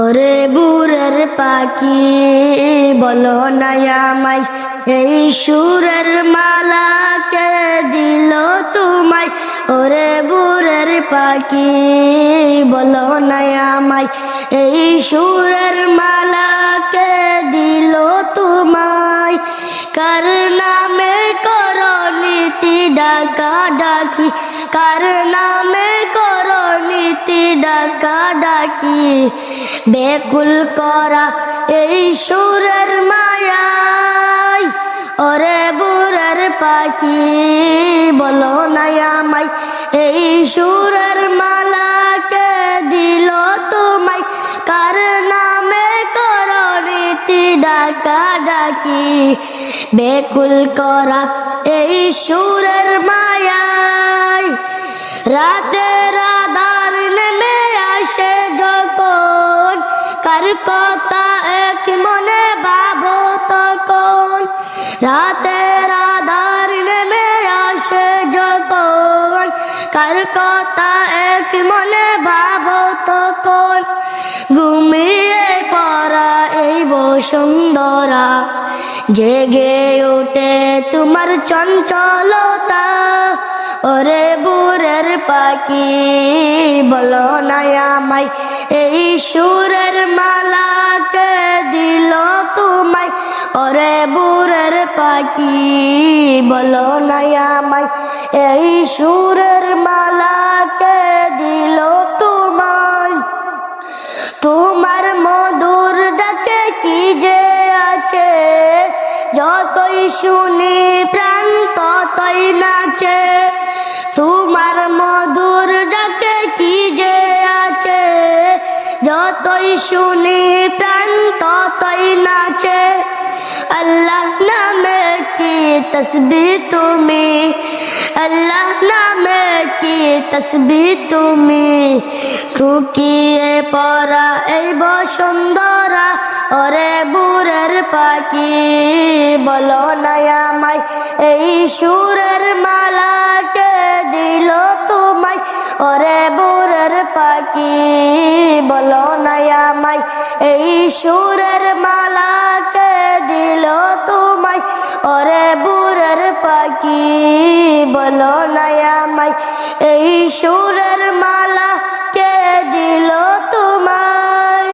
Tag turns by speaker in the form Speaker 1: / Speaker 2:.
Speaker 1: ওরে বুড়ের পাখি বলো না আমায়, এই সুরের মালা কে দিল তোমায়। ওরে বুড়ের পাখি বলো না আমায়, এই সুরের মালা কে দিল তোমায়। কার নামে করো নীতি ডাকা ডাকি, কার নামে করো নীতি ডাকা ডাকি। বেকুল করা এই সুরের মায়ায়, ওরে বুড়ের পাখি বলো না আমায়, এই সুরের মালা কে দিল তোমায়। কার নামে করো নীতি ডাকা ডাকি, বেকুল করা এই সুরের মায়ায়। রাতের আধার নেমে আসে যখন, কার কথা এক মনে ভাবো তখন। রাতের আধার নেমে আসে যখন, কার কথা এক মনে ভাবো তখন। ঘুমিয়ে পড়া এই বসুন্ধরা, জেগে ওঠে তোমার চঞ্চলতা। ওরে বুড়ের পাখি বলো না আমায়, এই সুরের মালা কে দিল তোমায়। ওরে বুড়ের পাখি বলো না আমায়, এই সুরের মালা কে দিল তোমায়। তোমার মধুর ডাকে কি যে আছে, যতই শুনি প্রাণ ততই নাচে। তোমার মধুর ডাকে কি যে আছে, যতই শুনি প্রাণ ততই নাচে। আল্লাহ নামে কি তসবিহ তুমি, আল্লাহ নামে কি তসবিহ তুমি। টুকিয়ে পড়া এই বসুন্ধরা, ওরে বুড়ের পাখি বলো না আমায়, এই সুরের মালা কে দিল তোমায়। ওরে বুড়ের পাখি বলো না আমায়, এই সুরের মালা কে দিল তোমায়। ওরে বুড়ের পাখি বলো না আমায়, এই সুরের মালা